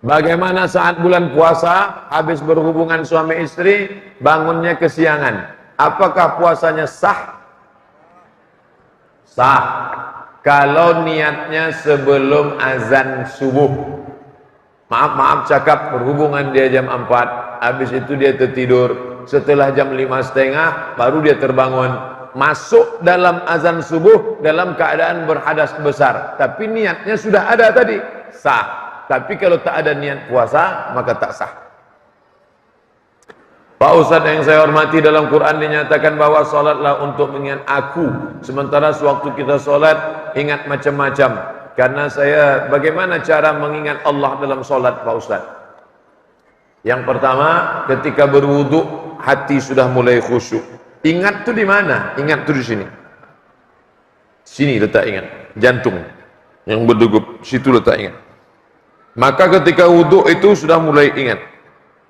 Bagaimana saat bulan puasa, habis berhubungan suami istri, bangunnya kesiangan. Apakah puasanya sah? Sah. Kalau niatnya sebelum azan subuh. Maaf cakap berhubungan dia jam 4, habis itu dia tertidur. Setelah jam 5.30 baru dia terbangun. Masuk dalam azan subuh dalam keadaan berhadas besar. Tapi niatnya sudah ada tadi. Sah. Tapi kalau tak ada niat puasa, maka tak sah. Pak Ustadz yang saya hormati, dalam Quran dinyatakan bahwa solatlah untuk mengingat aku. Sementara sewaktu kita solat, ingat macam-macam. Karena saya, bagaimana cara mengingat Allah dalam solat, Pak Ustadz? Yang pertama, ketika berwudu, hati sudah mulai khusyuk. Ingat tu di mana? Ingat tu di sini. Sini letak ingat. Jantung yang berdegup, situ letak ingat. Maka ketika wudhu itu sudah mulai ingat.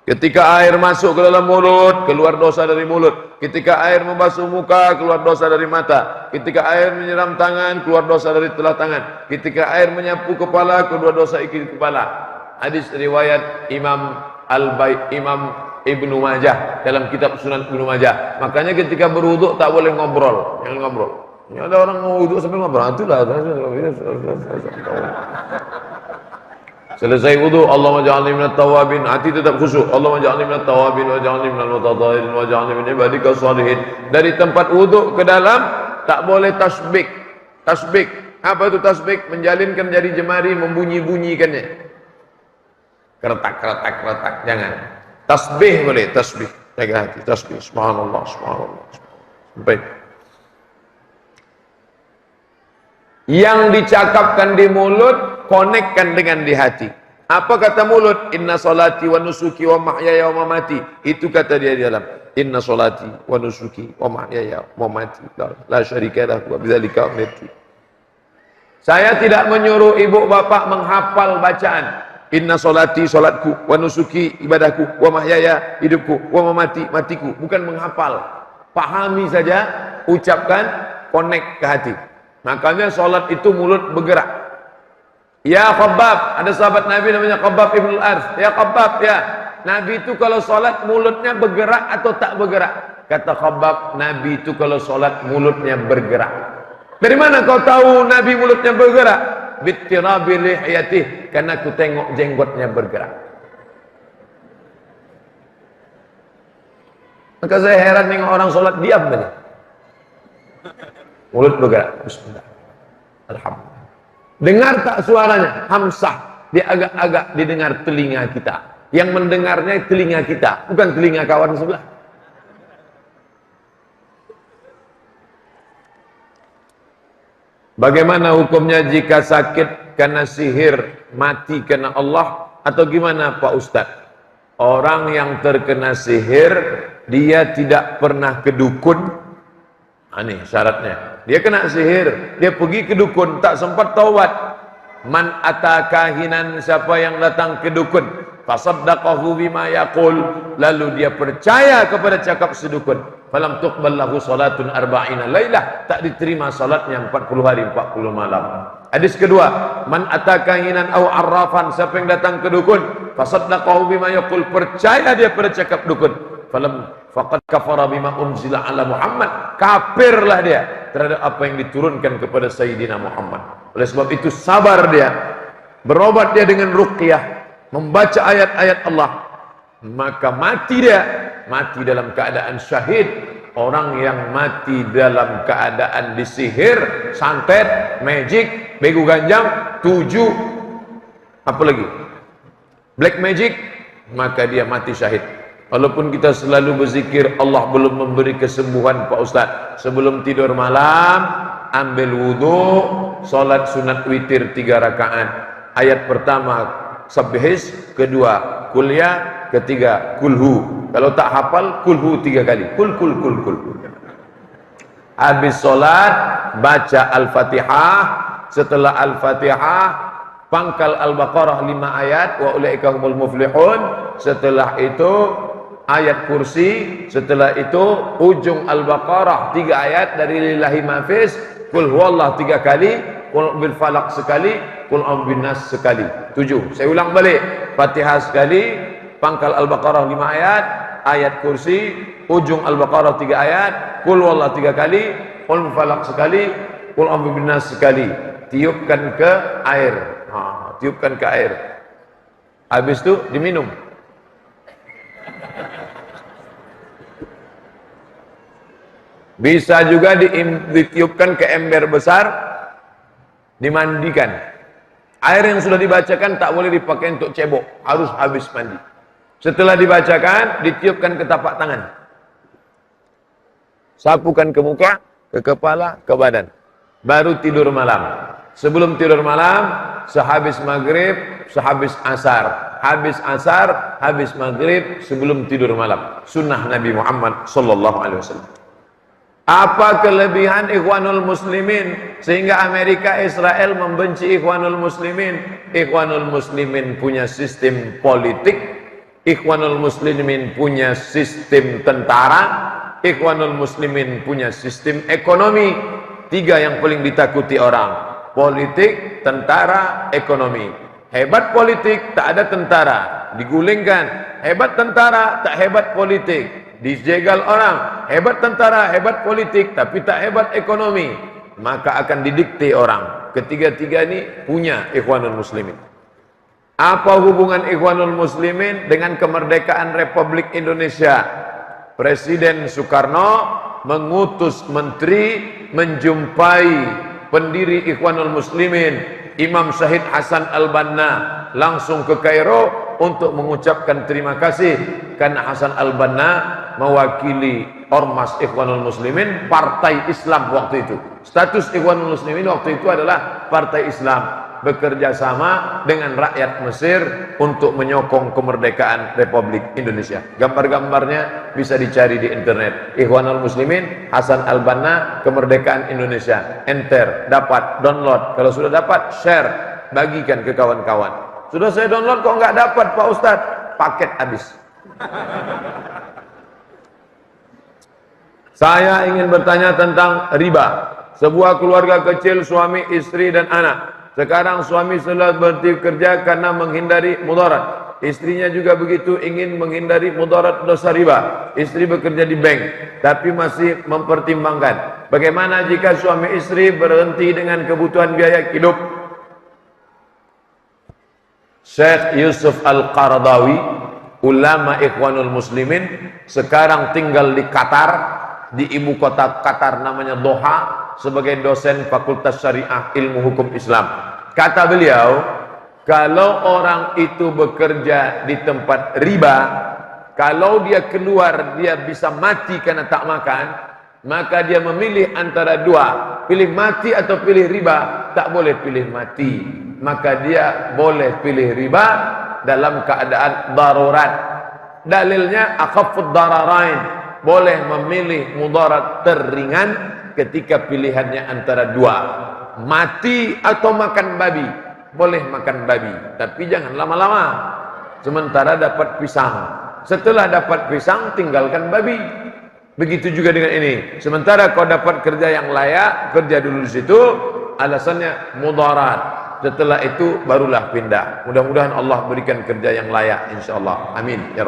Ketika air masuk ke dalam mulut, keluar dosa dari mulut. Ketika air membasuh muka, keluar dosa dari mata. Ketika air menyiram tangan, keluar dosa dari telah tangan. Ketika air menyapu kepala, keluar dosa ikut kepala. Hadis riwayat Imam Ibnu Majah dalam kitab Sunan Ibnu Majah. Makanya ketika berwudhu tak boleh ngobrol, jangan ngobrol. Ini ada orang mau wudhu sambil ngobrol, itulah. Selesai wudu, Allahumma ja'alni minat tawabin, hati tetap khusyuk. Allahumma ja'alni minat tawabin wa ja'alni minal mutatahhirin wa ja'alni min ibadika shalihin. Dari tempat wudu ke dalam tak boleh tasbih. Tasbih, apa itu tasbih? Menjalinkan jari jemari, membunyi-bunyikannya. Keretak, jangan. Tasbih boleh, tasbih. Jaga hati, tasbih. Subhanallah, subhanallah. Baik. Yang dicakapkan di mulut, konekkan dengan di hati. Apa kata mulut? Inna solati wa nusuki wa mahyaya wa mamati. Itu kata dia di dalam. Inna solati wa nusuki wa mahyaya wa mamati. La syarika lahu wa bidzalika umirtu. Saya tidak menyuruh ibu bapak menghafal bacaan. Inna solati, solatku, wa nusuki, ibadahku, wa mahyaya, hidupku, wa mamati, matiku. Bukan menghafal. Pahami saja, ucapkan, konek ke hati. Makanya solat itu mulut bergerak. Ya Khabbab, ada sahabat Nabi namanya Khabbab ibn al-Arth. Ya Khabbab, ya. Nabi itu kalau solat mulutnya bergerak atau tak bergerak? Kata Khabbab, Nabi itu kalau solat mulutnya bergerak. Dari mana kau tahu Nabi mulutnya bergerak? Bittirabi lihiyatih, karena aku tengok jenggotnya bergerak. Maka saya heran dengan orang solat diam saja. Mulut bergerak. Bismillah. Alhamdulillah. Dengar tak suaranya? Hamsah. Dia agak-agak didengar telinga kita. Yang mendengarnya telinga kita, bukan telinga kawan sebelah. Bagaimana hukumnya jika sakit karena sihir, mati karena Allah, atau gimana Pak Ustadz? Orang yang terkena sihir, dia tidak pernah ke dukun. Ini syaratnya. Dia kena sihir, dia pergi ke dukun, tak sempat taubat. Man atakahinan, siapa yang datang ke dukun, fasaddaqahu bima yaqul, lalu dia percaya kepada cakap sedukun, falam tuqbal lahu salatun arba'ina lailah, tak diterima salatnya 40 hari 40 malam. Hadis kedua, man atakahinan au arrafan, siapa yang datang ke dukun, fasaddaqahu bima yaqul, percaya dia pada cakap dukun, falam faqad kafara bima unzila ala Muhammad, kafirlah dia terhadap apa yang diturunkan kepada Sayyidina Muhammad. Oleh sebab itu sabar dia, berobat dia dengan ruqyah, membaca ayat-ayat Allah, maka mati dia, mati dalam keadaan syahid. Orang yang mati dalam keadaan disihir, santet, magic, begu ganjang, 7 apa lagi, black magic, maka dia mati syahid. Walaupun kita selalu berzikir, Allah belum memberi kesembuhan Pak Ustadz. Sebelum tidur malam, ambil wudhu, solat sunat witir 3 rakaat. Ayat pertama Sabbihis, kedua Kuliah, ketiga Kulhu. Kalau tak hafal, Kulhu 3 kali. Kul. Habis solat, baca Al-Fatihah. Setelah Al-Fatihah, pangkal Al-Baqarah 5 ayat, wa ulaika humul muflihun. Setelah itu ayat kursi, setelah itu ujung Al-Baqarah 3 ayat dari lillahi mafiz, kul huwallah 3 kali, kul bil falaq sekali, kul a'udzu binnas sekali, 7. Saya ulang balik. Fatihah sekali, pangkal Al-Baqarah 5 ayat, ayat kursi, ujung Al-Baqarah 3 ayat, Qul Huwallahu 3 kali, Qul Falaq sekali, Qul A'udzu Binnas sekali. Tiupkan ke air. Tiupkan ke air. Habis itu diminum. Bisa juga ditiupkan ke ember besar, dimandikan. Air yang sudah dibacakan tak boleh dipakai untuk cebok, harus habis mandi. Setelah dibacakan, ditiupkan ke tapak tangan. Sapukan ke muka, ke kepala, ke badan. Baru tidur malam. Sebelum tidur malam, sehabis maghrib, sehabis asar. Habis asar, habis maghrib, sebelum tidur malam. Sunnah Nabi Muhammad SAW. Apa kelebihan Ikhwanul Muslimin sehingga Amerika Israel membenci Ikhwanul Muslimin? Ikhwanul Muslimin punya sistem politik, Ikhwanul Muslimin punya sistem tentara, Ikhwanul Muslimin punya sistem ekonomi. 3 yang paling ditakuti orang: politik, tentara, ekonomi. Hebat politik, tak ada tentara, digulingkan. Hebat tentara, tak hebat politik, dijegal orang. Hebat tentara, hebat politik, tapi tak hebat ekonomi, maka akan didikte orang. Ketiga-tiga ini punya Ikhwanul Muslimin. Apa hubungan Ikhwanul Muslimin dengan kemerdekaan Republik Indonesia? Presiden Soekarno mengutus menteri menjumpai pendiri Ikhwanul Muslimin, Imam Syahid Hasan Al-Banna, langsung ke Kairo untuk mengucapkan terima kasih karena Hasan Al-Banna mewakili Ormas Ikhwanul Muslimin, partai Islam waktu itu. Status Ikhwanul Muslimin waktu itu adalah partai Islam, bekerja sama dengan rakyat Mesir untuk menyokong kemerdekaan Republik Indonesia. Gambar-gambarnya bisa dicari di internet. Ikhwanul Muslimin, Hasan Al-Banna, kemerdekaan Indonesia. Enter, dapat, download. Kalau sudah dapat, share, bagikan ke kawan-kawan. Sudah saya download kok nggak dapat Pak Ustadz? Paket habis. Saya ingin bertanya tentang riba. Sebuah keluarga kecil, suami, istri, dan anak. Sekarang suami sudah berhenti kerja karena menghindari mudarat. Istrinya juga begitu, ingin menghindari mudarat dosa riba. Istri bekerja di bank, tapi masih mempertimbangkan. Bagaimana jika suami istri berhenti dengan kebutuhan biaya hidup? Syekh Yusuf Al-Qaradawi, ulama Ikhwanul Muslimin, sekarang tinggal di Qatar, di ibu kota Qatar namanya Doha, sebagai dosen Fakultas Syariah Ilmu Hukum Islam. Kata beliau, kalau orang itu bekerja di tempat riba, kalau dia keluar dia bisa mati karena tak makan, maka dia memilih antara dua, pilih mati atau pilih riba. Tak boleh pilih mati, maka dia boleh pilih riba dalam keadaan darurat. Dalilnya akhafud dararain, boleh memilih mudarat teringan ketika pilihannya antara dua, mati atau makan babi. Boleh makan babi, tapi jangan lama-lama. Sementara dapat pisang, setelah dapat pisang tinggalkan babi. Begitu juga dengan ini. Sementara kau dapat kerja yang layak, kerja dulu di situ, alasannya mudarat. Setelah itu barulah pindah. Mudah-mudahan Allah berikan kerja yang layak, insyaallah. Amin ya rabbal alamin.